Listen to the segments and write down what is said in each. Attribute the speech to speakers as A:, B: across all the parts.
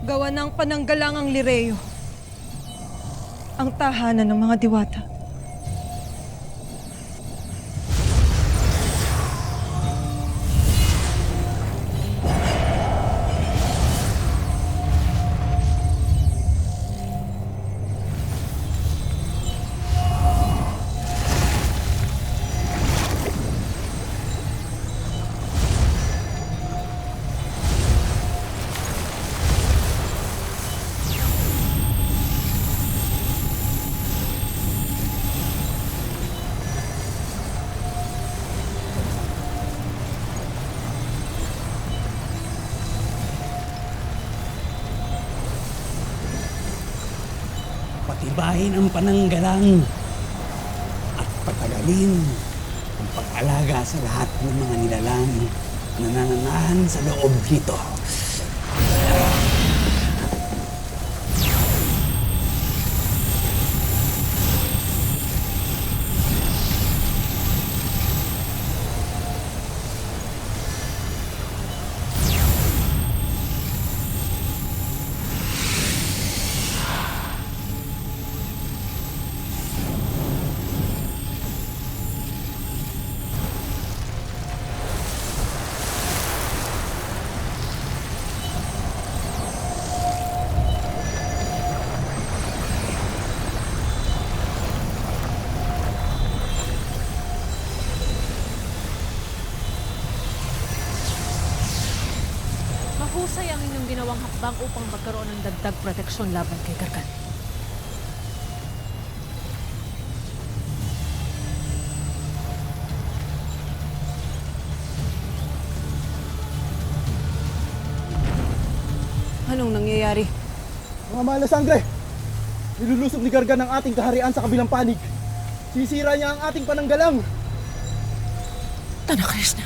A: gawa ng pananggalangang Lireo, ang tahanan ng mga diwata.
B: Patibayin ang pananggalang at patagalin ang pag-alaga sa lahat ng mga nilalang na nananahan sa loob nito.
C: Mahusay ang inyong ginawang hakbang upang magkaroon ng dagdag proteksyon laban kay Gargan.
A: Anong nangyayari?
D: Mga mahal na sangre! Nilulusog ni Gargan ang ating kaharian sa kabilang panig. Sisira niya ang ating pananggalang.
C: Tanakres na.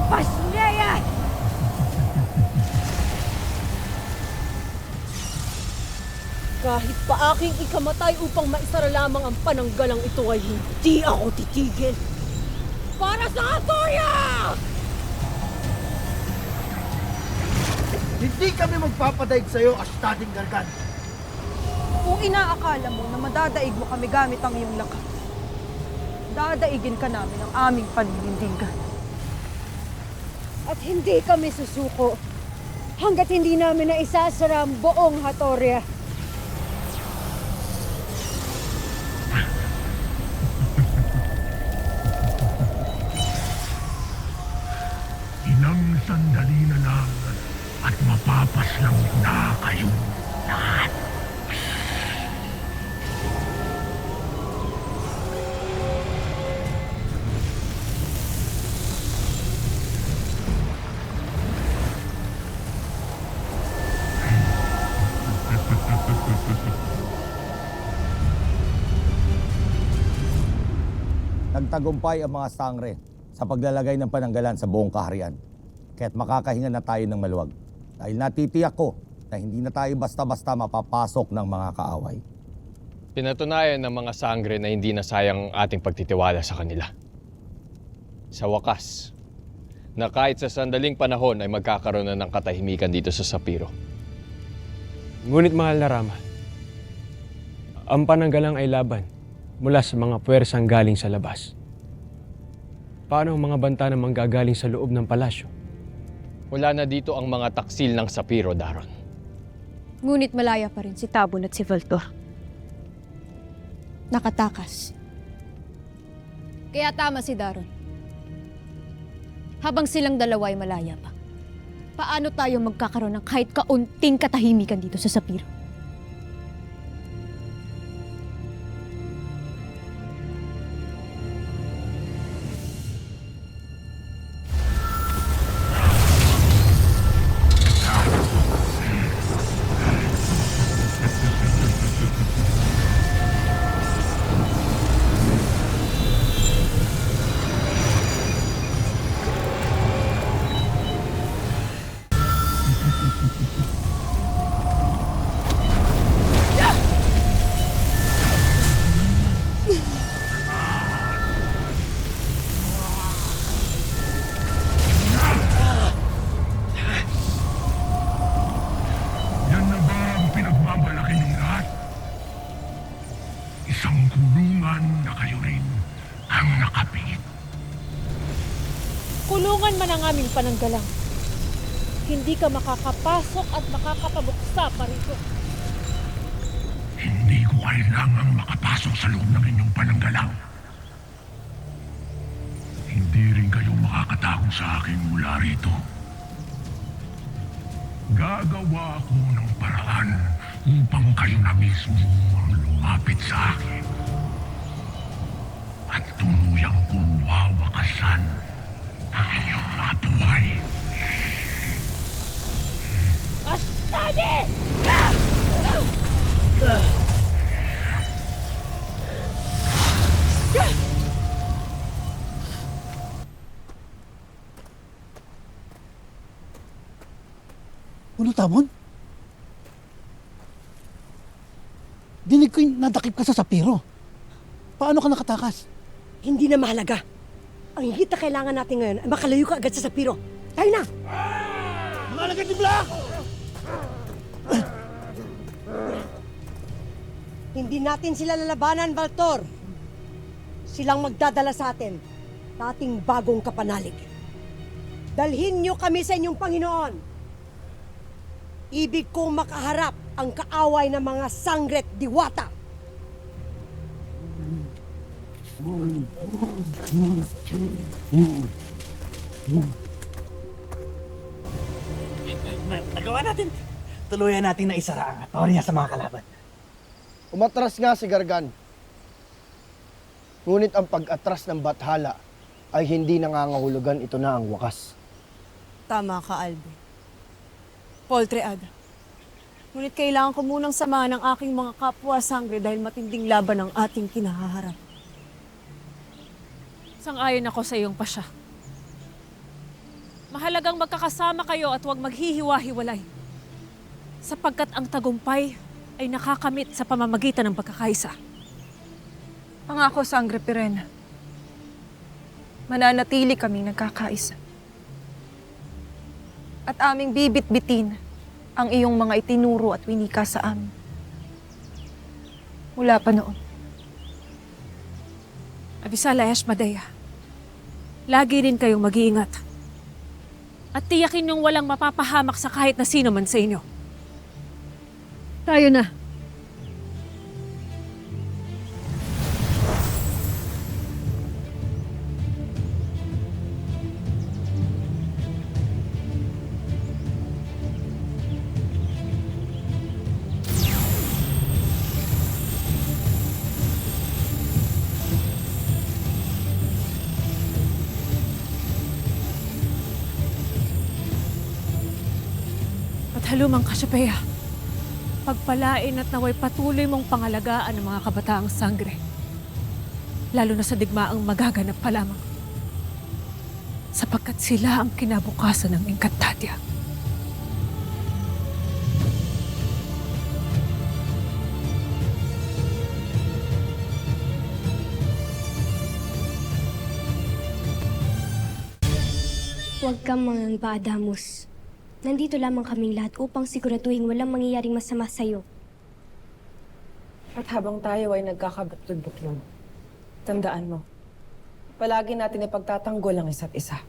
C: Pasleyan!
E: Kahit pa aking ikamatay upang maisara lamang ang pananggalang ito ay hindi ako titigil. Para sa Atoya!
D: Hindi kami magpapadaig sa'yo, Astading Gargan.
A: Kung inaakala mo na madadaig mo kami gamit ang iyong lakas, dadaigin ka namin ang aming paninindigan.
E: At hindi kami susuko hanggat hindi namin naisasara ang buong Hatoria.
F: Ilang sandali na lang at mapapaslang na kayong lahat.
G: Nagtagumpay ang mga sangre sa paglalagay ng pananggalan sa buong kaharian. Kaya't makakahinga na tayo ng maluwag. Dahil natitiyak ko na hindi na tayo basta-basta mapapasok ng mga kaaway.
H: Pinatunayan ng mga sangre na hindi na sayang ang ating pagtitiwala sa kanila. Sa wakas, na kahit sa sandaling panahon ay magkakaroon na ng katahimikan dito sa Sapiro.
I: Ngunit mahal na Rama, ang pananggalang ay laban mula sa mga puwersang galing sa labas. Paano ang mga banta na manggagaling sa loob ng palasyo?
H: Wala na dito ang mga taksil ng Sapiro, Daron.
J: Ngunit malaya pa rin si Tabon at si Voltor. Nakatakas. Kaya tama si Daron. Habang silang dalawa ay malaya pa, paano tayo magkakaroon ng kahit kaunting katahimikan dito sa Sapiro?
F: ang nakapit.
E: Kulungan man ang aming pananggalang. Hindi ka makakapasok at makakapabuksa pa rito.
F: Hindi ko kailangang makapasok sa loob ng inyong pananggalang. Hindi rin kayo makakatakot sa akin mula rito. Gagawa ako ng paraan upang kayo na mismo ang lumapit sa akin. At tuluyang kong wawakasan ang inyong mga buhay.
E: Astadi!
B: Ano, Tamon? Dinig ko yung nadakip ka sa sapiro. Paano ka nakatakas?
E: Hindi na mahalaga. Ang higit na kailangan natin ngayon ay makalayo ka agad sa Sapiro. Tayo na!
B: Mga lagat ni Black!
E: Hindi natin sila lalabanan, Valtor. Silang magdadala sa atin sa ating bagong kapanalig. Dalhin niyo kami sa inyong Panginoon. Ibig kong makaharap ang kaaway ng mga sangret diwata.
D: Nagawa natin. Tuluyan natin na isara ang Atoria sa mga kalaban.
K: Umatras nga si Gargan. Ngunit ang pag-atras ng Bathala ay hindi nangangahulugan ito na ang wakas.
L: Tama ka, Albe. Poltread. Ngunit kailangan ko munang samahan ng aking mga kapwa sangre dahil matinding laban ang ating kinahaharap.
C: Sang-ayon ako sa iyong pasya. Mahalagang magkakasama kayo at huwag maghihiwa-hiwalay. Sapagkat ang tagumpay ay nakakamit sa pamamagitan ng pagkakaisa.
A: Pangako, Sangre Pirena. Mananatili kaming nagkakaisa. At aming bibit-bitin ang iyong mga itinuro at winika sa amin. Mula pa noon.
C: Abisala Ashmadea, lagi rin kayong mag-iingat. At tiyakin niyong walang mapapahamak sa kahit na sino man sa inyo.
E: Tayo na.
C: Halumang Kasyapeya, pagpalain at naway patuloy mong pangalagaan ang mga kabataang sangre. Lalo na sa digmaang magaganap pa lamang. Sapagkat sila ang kinabukasan ng Encantadia.
M: Huwag kang mangamba, Adamus. Nandito lamang kaming lahat upang siguraduhin walang mangyayaring masama sa'yo.
L: At habang tayo ay nagkakabutlod-butlod, tandaan mo, palagi natin ipagtatanggol ang isa't isa.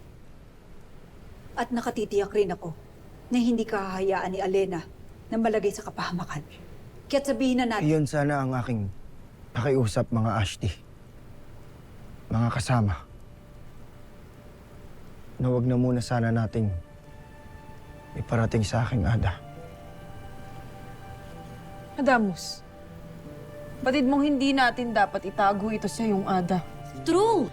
N: At nakatitiyak rin ako na hindi kahahayaan ni Alena na malagay sa kapahamakan. Kaya't sabihin na natin...
K: Iyon sana ang aking pakiusap, mga Ashti. Mga kasama. Na wag na muna sana nating iparating sa aking Ada.
A: Adamus, batid mong hindi natin dapat itago ito sa iyong Ada.
O: True!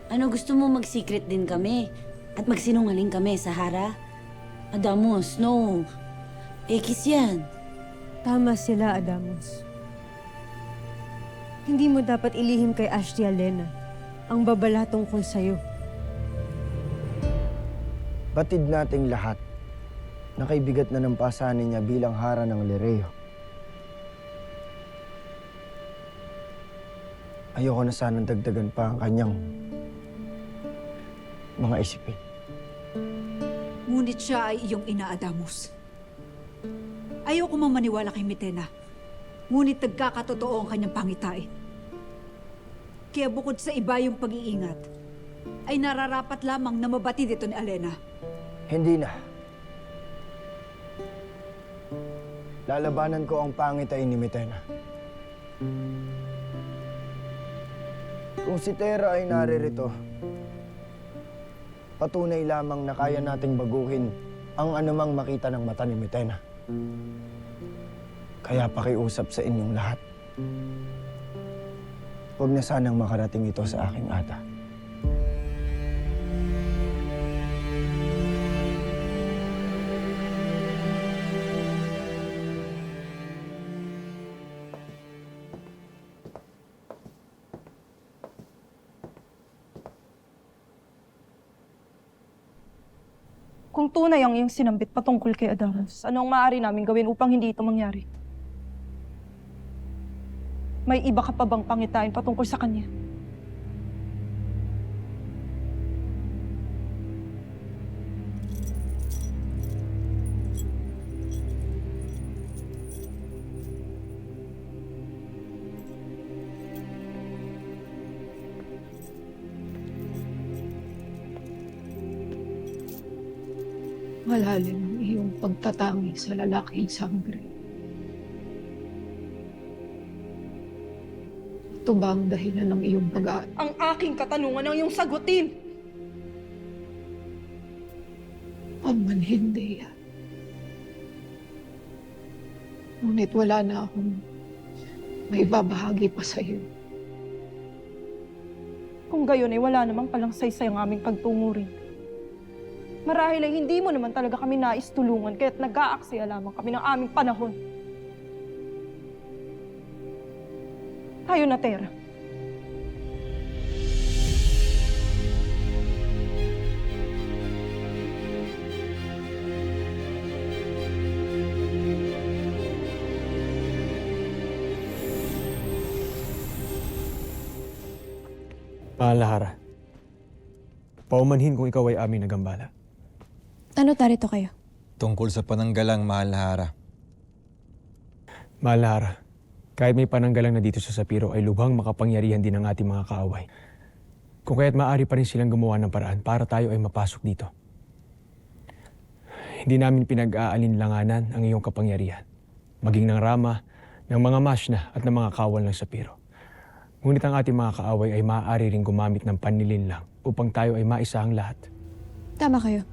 O: Ano, gusto mo mag-secret din kami? At magsinungaling kami, Sahara? Adamus, no. Ekis yan.
E: Tama sila, Adamus. Hindi mo dapat ilihim kay Ashti Alena ang babala tungkol sa'yo.
K: Batid nating lahat na kaibigat na ng pasanin niya bilang hara ng Lireo. Ayoko na sanang dagdagan pa ang kanyang mga isipin.
N: Ngunit siya ay iyong ina, Adamus. Ayoko mang maniwala kay Mitena. Ngunit nagkakatotoo ang kanyang pangitain. Kaya bukod sa iba yung pag-iingat, ay nararapat lamang na mabatid ito ni Alena.
K: Hindi na. Lalabanan ko ang pangit ay ni Mitena. Kung si Tera ay naririto, patunay lamang na kaya nating baguhin ang anumang makita ng mata ni Mitena. Kaya pakiusap sa inyong lahat. Huwag na sanang makarating ito sa aking ata.
A: Kung tunay ang iyong sinambit patungkol kay Adamus, ano ang maaari namin gawin upang hindi ito mangyari? May iba ka pa bang pangitain patungkol sa kanya?
P: Malalim ang iyong pagtatangi sa lalaking sangre. Ito ba ang dahilan ng iyong pag-aaral?
A: Ang aking katanungan ang iyong sagutin!
P: Paman hindi yan. Ngunit wala na akong may babahagi pa sa iyo.
A: Kung gayon ay wala namang palang saysay ang aming pagtungo rin. Marahil ay hindi mo naman talaga kami nais tulungan kaya't nag-aaksaya lamang kami ng aming panahon. Tayo na, Tera.
I: Mahal na Hara, paumanhin kung ikaw ay aming nagambala.
J: Ano tarito kayo?
Q: Tungkol sa pananggalang, mahal na Hara.
I: Mahal na Hara, kahit may pananggalang na dito sa Sapiro ay lubhang makapangyarihan din ang ating mga kaaway. Kung kaya't maaari pa rin silang gumawa ng paraan para tayo ay mapasok dito. Hindi namin pinag-aalinlanganan ang iyong kapangyarihan, maging ng Rama, ng mga Mashna at ng mga kawal ng Sapiro. Ngunit ang ating mga kaaway ay maaari ring gumamit ng panlilinlang upang tayo ay maisahang lahat.
J: Tama kayo.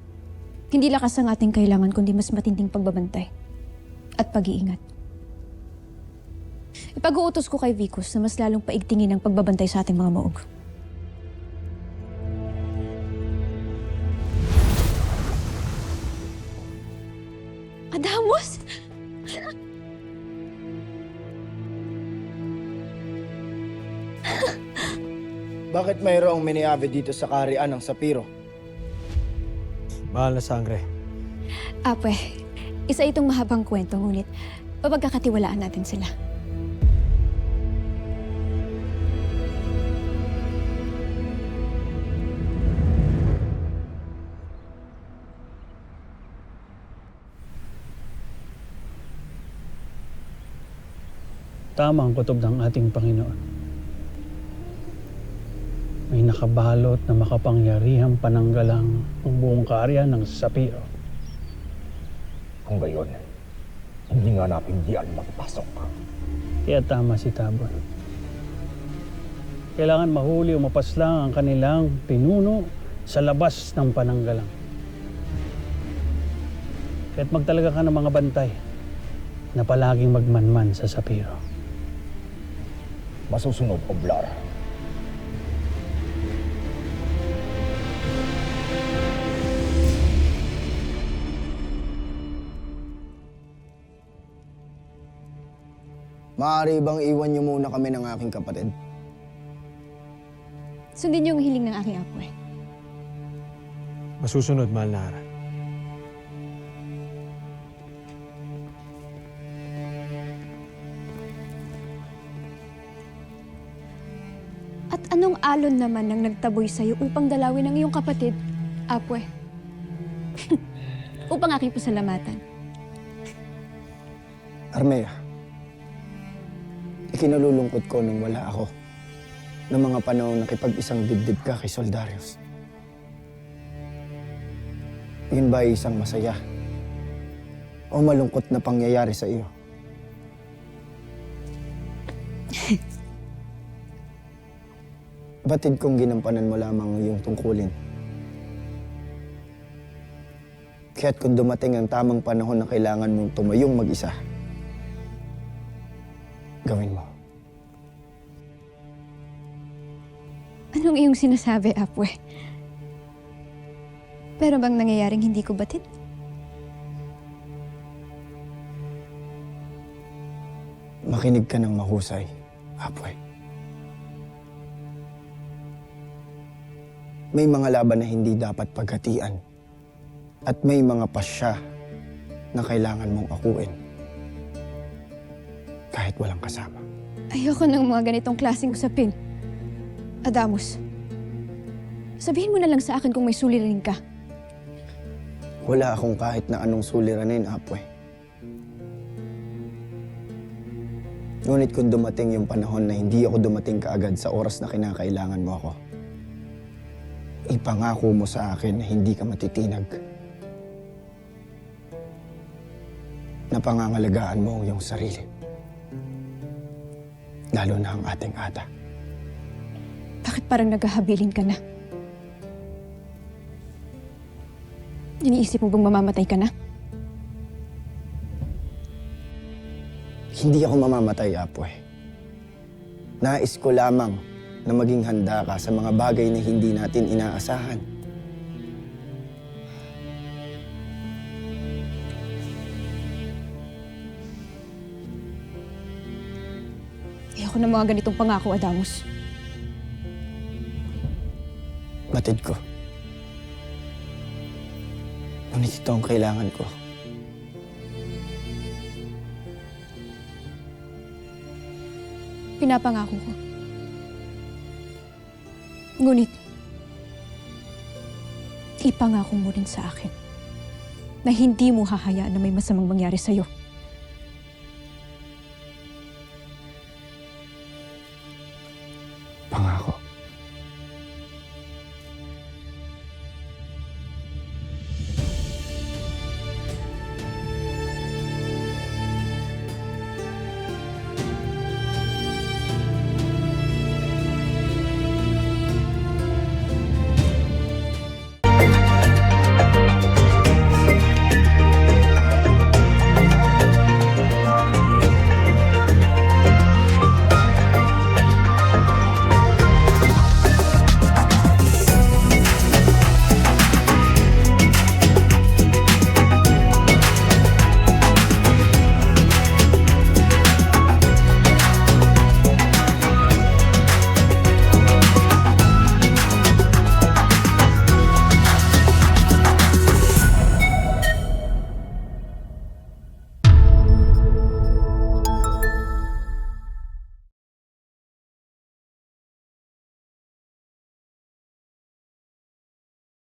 J: Hindi lakas ang ating kailangan kundi mas matinding pagbabantay at pag-iingat. Ipag-uutos ko kay Vicus na mas lalong paigtingin ang pagbabantay sa ating mga maog. Adamus!
K: Bakit mayroong miniabe dito sa kaharian ng Sapiro?
I: Mahal na Sangre.
J: Apwe, isa itong mahabang kwento ngunit papagkakatiwalaan natin sila.
R: Tama ang kutob ng ating Panginoon. May nakabalot na makapangyarihang pananggalang ang buong kaharian ng Sapiro.
F: Kung gayon, hindi nga natin diyan magpasok.
R: Kaya tama si Tabon. Kailangan mahuli o mapaslang ang kanilang pinuno sa labas ng pananggalang. Kaya't magtalaga ka ng mga bantay na palaging magmanman sa Sapiro.
F: Masusunod, Oblar.
K: Maaari bang iwan niyo muna kami ng aking kapatid?
J: Sundin niyo ang hiling ng aking apwe.
I: Masusunod, mahal na Hara.
J: At anong alon naman ang nagtaboy sa'yo upang dalawin ang iyong kapatid, apwe? Upang aking pasalamatan.
K: Armea, ikinalulungkot ko nung wala ako. ng mga panahon nakipag-isang dibdib ka kay Soldarius? Yun ba ay isang masaya o malungkot na pangyayari sa iyo? Batid kong ginampanan mo lamang iyong tungkulin. Kaya't kung dumating ang tamang panahon na kailangan mong tumayong mag-isa, gawin mo.
J: Anong iyong sinasabi, Apwe? Pero bang nangyayaring hindi ko batid?
K: Makinig ka ng mahusay, Apwe. May mga laban na hindi dapat paghatian at may mga pasya na kailangan mong akuin kahit walang kasama.
J: Ayoko ng mga ganitong klaseng usapin. Adamus, sabihin mo na lang sa akin kung may suliranin ka.
K: Wala akong kahit na anong suliranin, Apwe. Ngunit kung dumating yung panahon na hindi ako dumating kaagad sa oras na kinakailangan mo ako, ipangako mo sa akin na hindi ka matitinag. Na pangangalagaan mo ang iyong sarili. Lalo na ang ating Ada.
J: Bakit parang naghahabilin ka na? Iniisip mo bang mamamatay ka na?
K: Hindi ako mamamatay, Apwe. Nais ko lamang na maging handa ka sa mga bagay na hindi natin inaasahan.
J: Ayoko ng mga ganitong pangako, Adamus.
K: Batid ko. Ngunit ito ang kailangan ko.
J: Pinapangako ko. Ngunit, ipangako mo rin sa akin na hindi mo hahayaan na may masamang mangyari sa'yo.